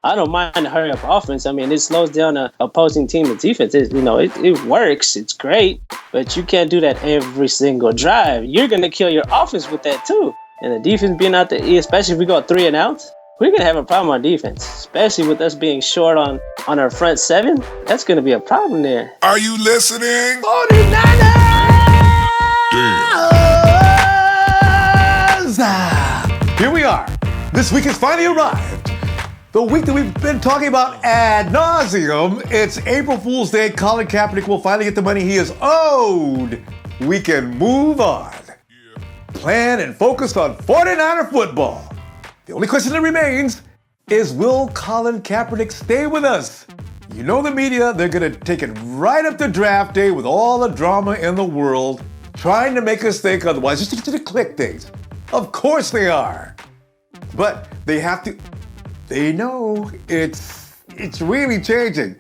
I don't mind the hurry up offense. I mean, it slows down the opposing team's defense. It works. It's great, but you can't do that every single drive. You're gonna kill your offense with that too. And the defense being out there, especially if we go 3 and out, we're gonna have a problem on defense, especially with us being short on our front seven. That's gonna be a problem there. Are you listening? 49ers! Here we are. This week has finally arrived. The week that we've been talking about ad nauseum. It's April Fool's Day. Colin Kaepernick will finally get the money he is owed. We can move on. Plan and focus on 49er football. The only question that remains is, will Colin Kaepernick stay with us? You know the media, they're going to take it right up to draft day with all the drama in the world, trying to make us think otherwise, just to get to the click things. Of course they are. But they have to... They know it's really changing.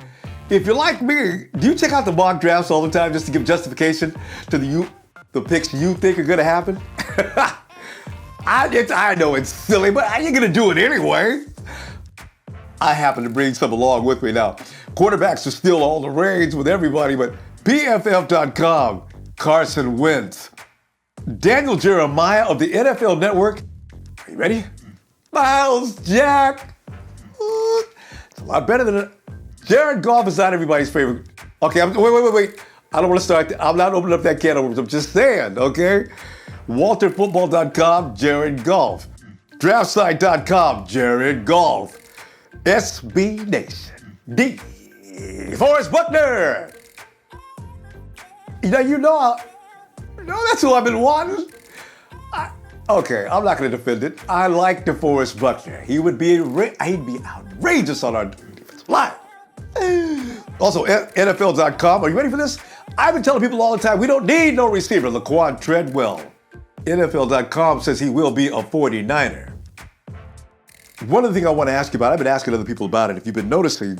If you're like me, do you check out the mock drafts all the time just to give justification to the picks you think are going to happen? I know it's silly, but you're going to do it anyway. I happen to bring some along with me now. Quarterbacks are still all the rage with everybody, but PFF.com, Carson Wentz. Daniel Jeremiah of the NFL Network. Are you ready? Miles Jack. It's a lot better than it. Jared Goff is not everybody's favorite. Okay, wait. I don't want to start. I'm not opening up that can of worms. I'm just saying, okay? WalterFootball.com, Jared Goff. DraftSite.com, Jared Goff. SB Nation, D. Forrest Buckner. You know that's who I've been wanting. Okay, I'm not going to defend it. I like DeForest Buckner. He'd be outrageous on our defensive line. Also, NFL.com. Are you ready for this? I've been telling people all the time, we don't need no receiver. Laquan Treadwell. NFL.com says he will be a 49er. One of the things I want to ask you about, I've been asking other people about it. If you've been noticing,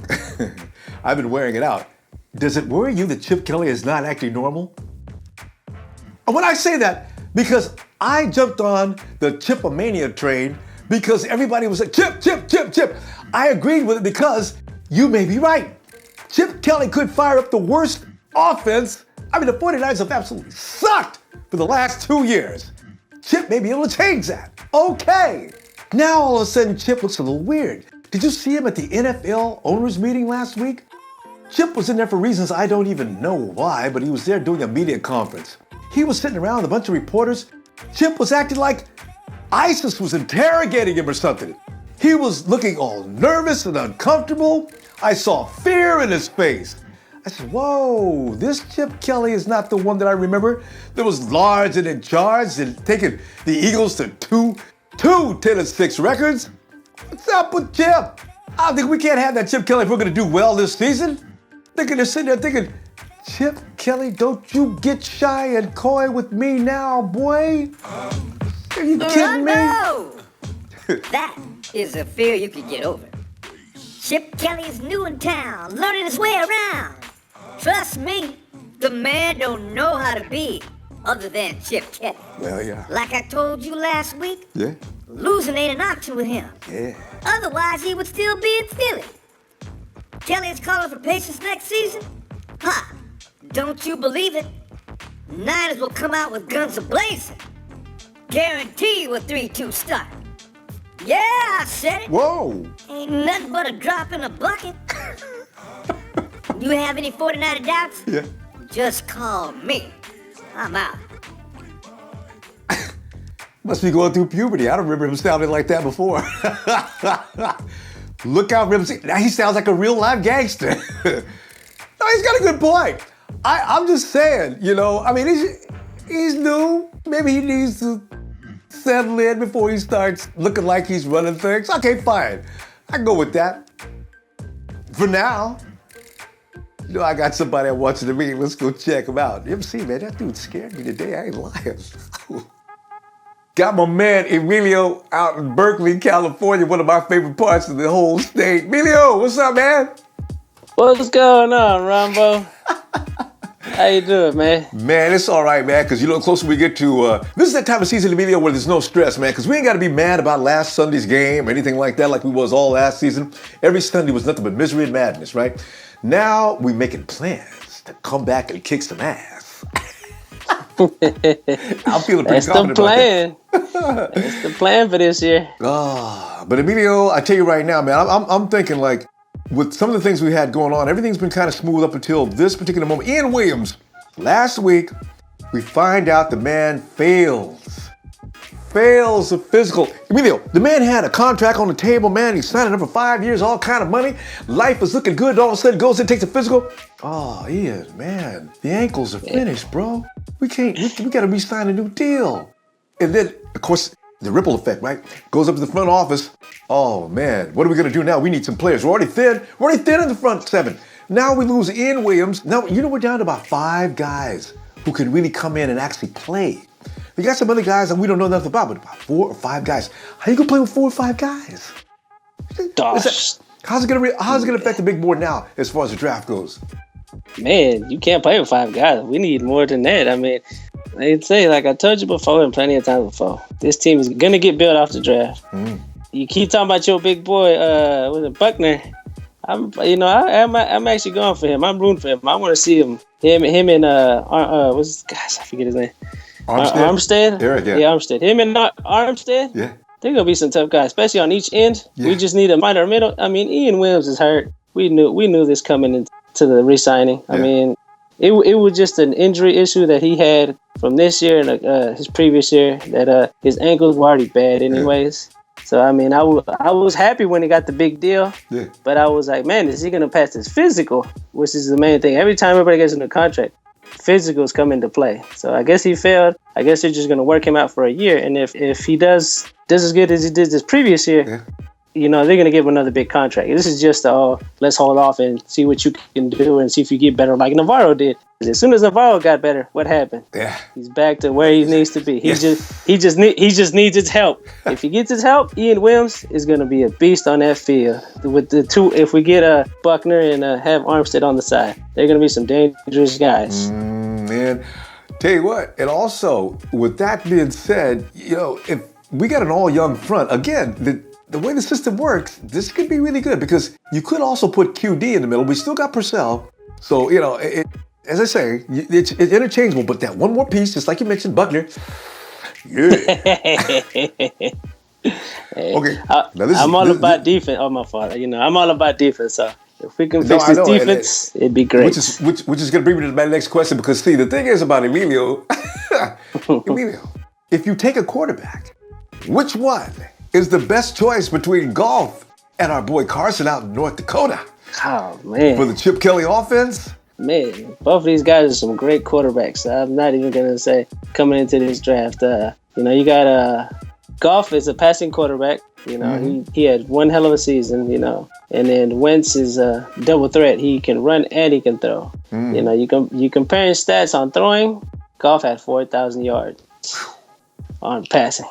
I've been wearing it out. Does it worry you that Chip Kelly is not actually normal? And when I say that, because I jumped on the Chipomania train because everybody was like, Chip. I agreed with it because you may be right. Chip Kelly could fire up the worst offense. I mean, the 49ers have absolutely sucked for the last 2 years. Chip may be able to change that. Okay. Now all of a sudden, Chip looks a little weird. Did you see him at the NFL owners meeting last week? Chip was in there for reasons I don't even know why, but he was there doing a media conference. He was sitting around with a bunch of reporters. Chip was acting like ISIS was interrogating him or something. He was looking all nervous and uncomfortable. I saw fear in his face. I said, whoa, this Chip Kelly is not the one that I remember that was large and in charge and taking the Eagles to two 10-6 records. What's up with Chip? I think we can't have that Chip Kelly if we're going to do well this season. They're sitting there thinking, Chip Kelly, don't you get shy and coy with me now, boy. Are you kidding me? No! That is a fear you can get over. Chip Kelly is new in town, learning his way around. Trust me, the man don't know how to be other than Chip Kelly. Well, yeah. Like I told you last week, Yeah? losing ain't an option with him. Yeah. Otherwise, he would still be in Philly. Kelly is calling for patience next season? Ha! Don't you believe it? Niners will come out with guns a-blazing. Guarantee you a 3-2 start. Yeah, I said it. Whoa. Ain't nothing but a drop in a bucket. You have any 49er doubts? Yeah. Just call me. I'm out. Must be going through puberty. I don't remember him sounding like that before. Look out for him. Now he sounds like a real live gangster. No, he's got a good point. I'm just saying, I mean, he's new. Maybe he needs to settle in before he starts looking like he's running things. Okay, fine. I can go with that. For now, I got somebody I'm watching the meeting. Let's go check him out. You ever see, man, that dude scared me today. I ain't lying. Got my man Emilio out in Berkeley, California, one of my favorite parts of the whole state. Emilio, what's up, man? What's going on, Ronbo? How you doing, man? Man, it's all right, man, because the closer we get to, this is that time of season, Emilio, where there's no stress, man, because we ain't got to be mad about last Sunday's game or anything like that like we was all last season. Every Sunday was nothing but misery and madness, right? Now we making plans to come back and kick some ass. I'm feeling pretty confident about that. That's the plan for this year. But Emilio, I tell you right now, man, I'm thinking like, with some of the things we had going on, everything's been kind of smooth up until this particular moment. Ian Williams, last week, we find out the man fails a physical. Emilio, the man had a contract on the table, man. He signed it up for 5 years, all kind of money. Life is looking good. All of a sudden, goes and takes a physical. Oh, Ian, man, the ankles are finished, bro. We got to re-sign a new deal. And then, of course, the ripple effect, right? Goes up to the front office. Oh, man, what are we going to do now? We need some players. We're already thin. We're already thin in the front seven. Now we lose Ian Williams. Now, we're down to about 5 guys who can really come in and actually play. We got some other guys that we don't know nothing about, but about 4 or 5 guys. How you going to play with 4 or 5 guys? How's it going to affect the big board now as far as the draft goes? Man, you can't play with 5 guys. We need more than that. I mean, they'd say, like I told you before and plenty of times before, this team is going to get built off the draft. You keep talking about your big boy, Buckner. I'm actually going for him. I'm rooting for him. I want to see him and what's gosh, I forget his name. Armstead? Eric, yeah. Armstead. Him and Armstead? Yeah. They're going to be some tough guys, especially on each end. Yeah. We just need a minor middle. I mean, Ian Williams is hurt. We knew this coming into the re-signing. Yeah. I mean, it was just an injury issue that he had from this year and his previous year that his ankles were already bad anyways. Yeah. So, I mean, I was happy when he got the big deal, but I was like, man, is he going to pass his physical, which is the main thing. Every time everybody gets into a contract, physicals come into play. So I guess he failed. I guess they're just going to work him out for a year. And if he does as good as he did this previous year, they're going to give him another big contract. This is just, let's hold off and see what you can do and see if you get better like Navarro did. As soon as Navarro got better, what happened? Yeah. He's back to where he needs to be. He just needs his help. If he gets his help, Ian Williams is going to be a beast on that field. With the two, if we get Buckner and have Armstead on the side, they're going to be some dangerous guys. Man, tell you what, and also with that being said, if we got an all-young front, again, the way the system works, this could be really good because you could also put QD in the middle. We still got Purcell. So, as I say, it's interchangeable, but that one more piece, just like you mentioned, Buckner. Yeah. Okay. I'm all about defense. Oh, my fault. I'm all about defense. So if we can fix this defense, it'd be great. Which is going to bring me to my next question because, see, the thing is about Emilio, if you take a quarterback, which one is the best choice between Goff and our boy Carson out in North Dakota? Oh, man. For the Chip Kelly offense? Man, both of these guys are some great quarterbacks. I'm not even going to say coming into this draft. You got Goff is a passing quarterback. He had one hell of a season, And then Wentz is a double threat. He can run and he can throw. You comparing stats on throwing, Goff had 4,000 yards on passing.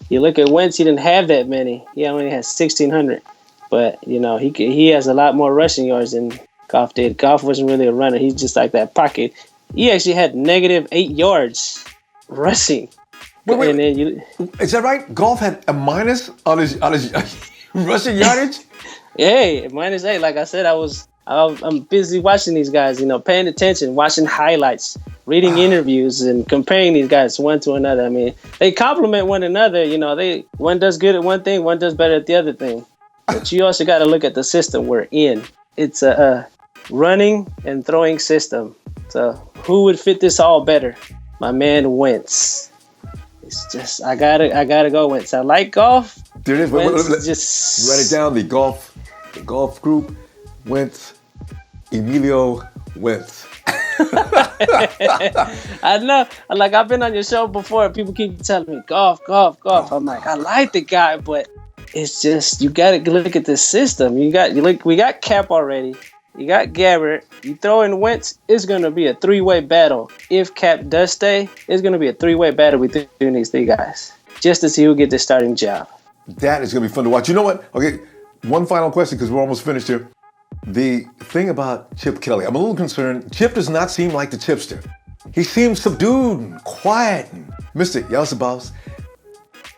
You look at Wentz, he didn't have that many. He only has 1,600. But, he has a lot more rushing yards than Goff did. Goff wasn't really a runner. He's just like that pocket. He actually had -8 yards rushing. Wait. And then is that right? Goff had a minus on his rushing yardage? Yeah, -8. Like I said, I'm busy watching these guys, paying attention, watching highlights, reading interviews, and comparing these guys one to another. I mean, they complement one another. One does good at one thing, one does better at the other thing. But you also got to look at the system we're in. It's a running and throwing system. So who would fit this all better? My man Wentz. It's just I gotta go Wentz. I like Goff. There it is. Just write it down. The golf group. Wentz. Emilio Wentz. I know. I've been on your show before. People keep telling me Goff. I'm like, I like the guy, but it's just you got to look at the system. We got Cap already. You got Gabbert. You throw in Wentz. It's going to be a 3-way battle. If Cap does stay, it's going to be a 3-way battle between these 3 guys just to see who gets the starting job. That is going to be fun to watch. You know what? Okay, one final question because we're almost finished here. The thing about Chip Kelly, I'm a little concerned. Chip does not seem like the Chipster. He seems subdued and quiet and mystic. Y'all the boss.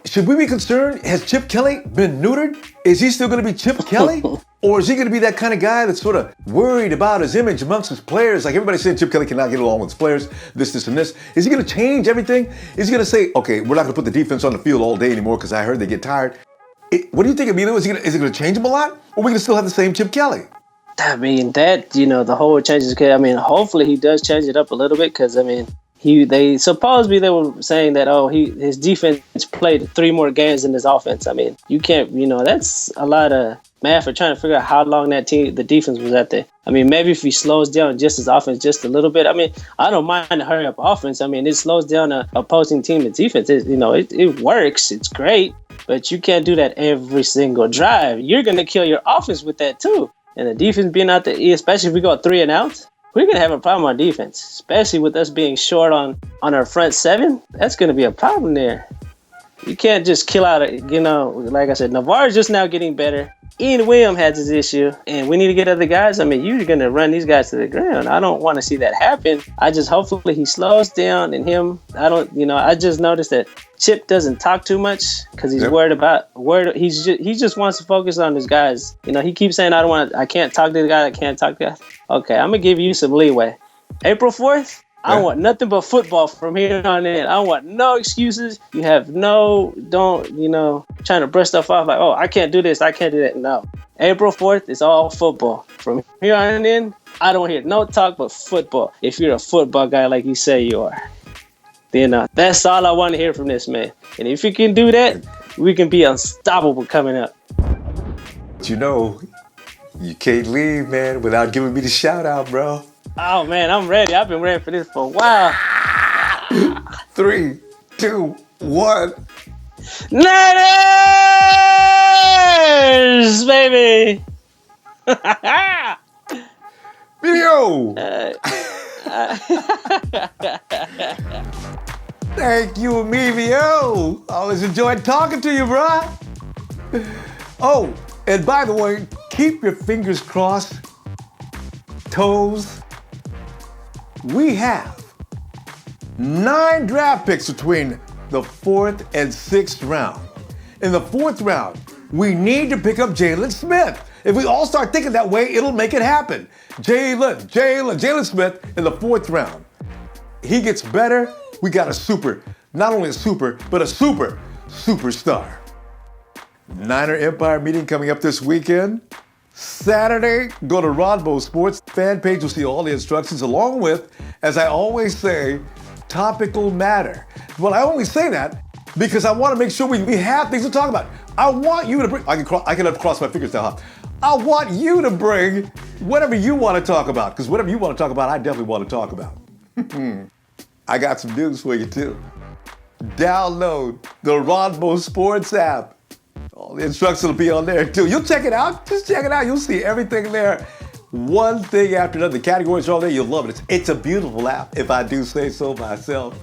Should we be concerned? Has Chip Kelly been neutered? Is he still going to be Chip Kelly? Or is he going to be that kind of guy that's sort of worried about his image amongst his players? Like everybody's saying Chip Kelly cannot get along with his players, this, and this. Is he going to change everything? Is he going to say, okay, we're not going to put the defense on the field all day anymore because I heard they get tired? What do you think, Emilio? Is it going to change him a lot? Or are we going to still have the same Chip Kelly? I mean, the whole changes. I mean, hopefully he does change it up a little bit because, I mean, they supposedly they were saying that, his defense played 3 more games than his offense. I mean, you can't, that's a lot of math for trying to figure out how long the defense was at there. I mean, maybe if he slows down just his offense just a little bit. I mean, I don't mind the hurry up offense. I mean, it slows down the opposing team's defense. It works. It's great, but you can't do that every single drive. You're going to kill your offense with that too. And the defense being out there, especially if we go 3 and out, we're going to have a problem on defense, especially with us being short on our front 7. That's going to be a problem there. You can't just kill out, like I said, Navarre's just now getting better. Ian Williams has his issue, and we need to get other guys. I mean, you're going to run these guys to the ground. I don't want to see that happen. Hopefully he slows down, and I just noticed that Chip doesn't talk too much because he's he just wants to focus on his guys. He keeps saying, I can't talk to the guy, I can't talk to the guy. Okay, I'm going to give you some leeway. April 4th, I want nothing but football from here on in. I want no excuses. You have trying to brush stuff off like, I can't do this, I can't do that. No. April 4th is all football. From here on in, I don't hear no talk but football. If you're a football guy like you say you are. Then that's all I want to hear from this man. And if you can do that, we can be unstoppable coming up. You can't leave, man, without giving me the shout out, bro. Oh, man, I'm ready. I've been ready for this for a while. 3, 2, 1. Niners, baby! Video! Thank you, Emilio. Always enjoyed talking to you, bro. Oh, and by the way, keep your fingers crossed, toes. We have 9 draft picks between the 4th and 6th round. In the 4th round, we need to pick up Jalen Smith. If we all start thinking that way, it'll make it happen. Jalen Smith in the 4th round. He gets better. We got not only a super, but a superstar. Niner Empire meeting coming up this weekend. Saturday, go to Ronbo Sports fan page. You'll see all the instructions along with, as I always say, topical matter. Well, I only say that because I want to make sure we have things to talk about. I want you to bring, I can cross my fingers now, huh? I want you to bring whatever you want to talk about, because whatever you want to talk about, I definitely want to talk about. I got some news for you too. Download the Ronbo Sports app. All the instructions will be on there too. You'll check it out. Just check it out. You'll see everything there. One thing after another. The categories are all there. You'll love it. It's a beautiful app, if I do say so myself.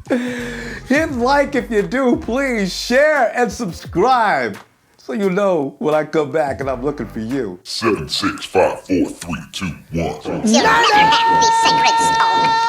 Hit like if you do. Please share and subscribe so you know when I come back and I'm looking for you. 7, 6, 5, 4, 3, 2, 1. You'll never have the sacred stone.